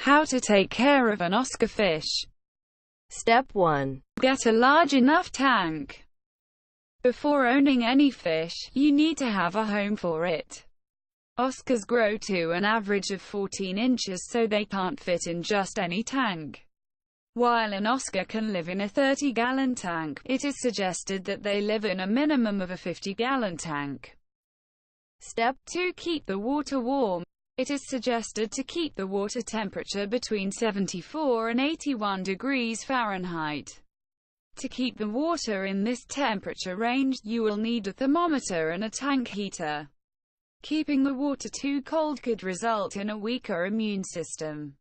How to take care of an Oscar fish. Step 1. Get a large enough tank. Before owning any fish, you need to have a home for it. Oscars grow to an average of 14 inches, so they can't fit in just any tank. While an Oscar can live in a 30-gallon tank, it is suggested that they live in a minimum of a 50-gallon tank. Step 2. Keep the water warm. It is suggested to keep the water temperature between 74 and 81 degrees Fahrenheit. To keep the water in this temperature range, you will need a thermometer and a tank heater. Keeping the water too cold could result in a weaker immune system.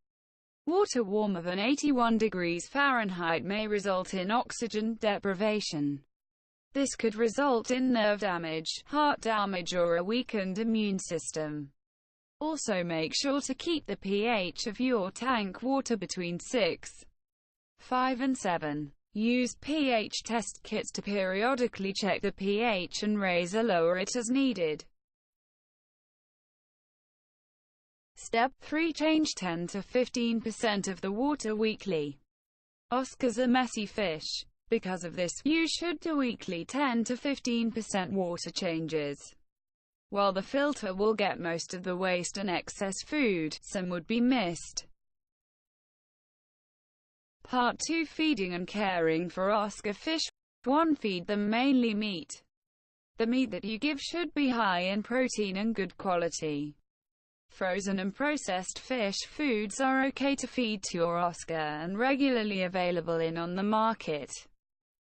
Water warmer than 81 degrees Fahrenheit may result in oxygen deprivation. This could result in nerve damage, heart damage, or a weakened immune system. Also, make sure to keep the pH of your tank water between 6.5 and 7. Use pH test kits to periodically check the pH and raise or lower it as needed. Step 3. Change 10 to 15% of the water weekly. Oscars are messy fish. Because of this, you should do weekly 10 to 15% water changes. While the filter will get most of the waste and excess food, some would be missed. Part 2. Feeding and caring for Oscar fish. 1. Feed them mainly meat. The meat that you give should be high in protein and good quality. Frozen and processed fish foods are okay to feed to your Oscar and regularly available on the market.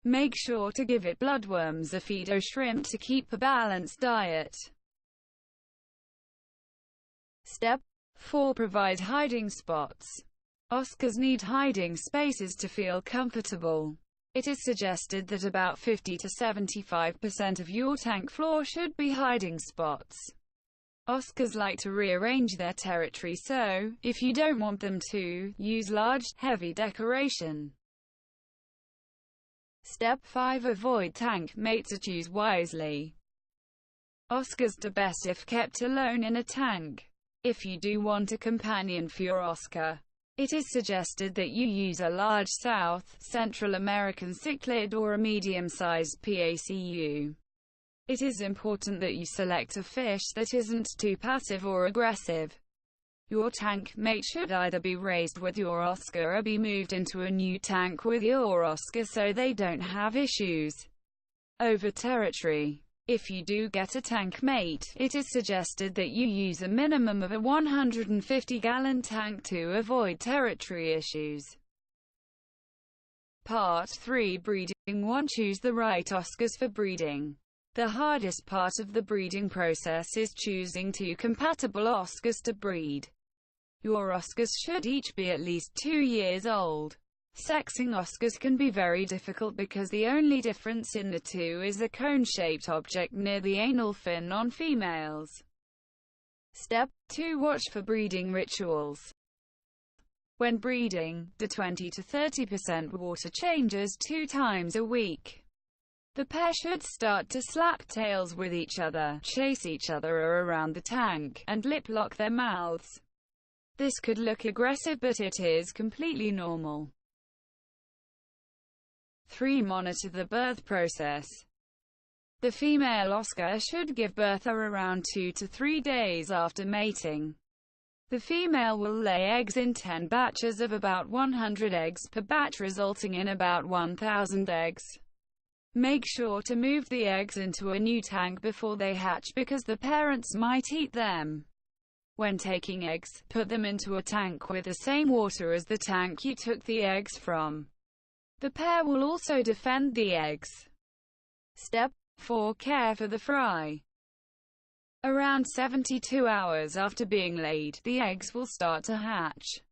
Make sure to give it bloodworms or feed or shrimp to keep a balanced diet. Step 4. Provide hiding spots. Oscars need hiding spaces to feel comfortable. It is suggested that about 50 to 75% of your tank floor should be hiding spots. Oscars like to rearrange their territory, so, if you don't want them to, use large, heavy decoration. Step 5. Avoid tank mates or choose wisely. Oscars are best if kept alone in a tank. If you do want a companion for your Oscar, it is suggested that you use a large South Central American cichlid or a medium-sized PACU. It is important that you select a fish that isn't too passive or aggressive. Your tank mate should either be raised with your Oscar or be moved into a new tank with your Oscar so they don't have issues over territory. If you do get a tank mate, it is suggested that you use a minimum of a 150-gallon tank to avoid territory issues. Part 3. Breeding 1. Choose the right Oscars for breeding. The hardest part of the breeding process is choosing two compatible Oscars to breed. Your Oscars should each be at least 2 years old. Sexing Oscars can be very difficult because the only difference in the two is a cone-shaped object near the anal fin on females. Step 2. Watch for breeding rituals. When breeding, do 20 to 30% water changes 2 times a week. The pair should start to slap tails with each other, chase each other around the tank, and lip-lock their mouths. This could look aggressive, but it is completely normal. 3. Monitor the birth process. The female Oscar should give birth around 2 to 3 days after mating. The female will lay eggs in 10 batches of about 100 eggs per batch, resulting in about 1,000 eggs. Make sure to move the eggs into a new tank before they hatch because the parents might eat them. When taking eggs, put them into a tank with the same water as the tank you took the eggs from. The pair will also defend the eggs. Step 4. Care for the fry. Around 72 hours after being laid, the eggs will start to hatch.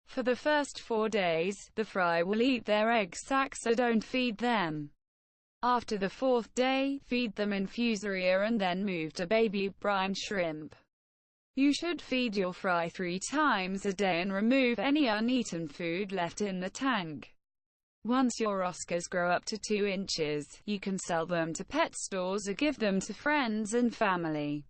For the first 4 days, the fry will eat their egg sacs, so don't feed them. After the 4th day, feed them infusoria and then move to baby brine shrimp. You should feed your fry 3 times a day and remove any uneaten food left in the tank. Once your Oscars grow up to 2 inches, you can sell them to pet stores or give them to friends and family.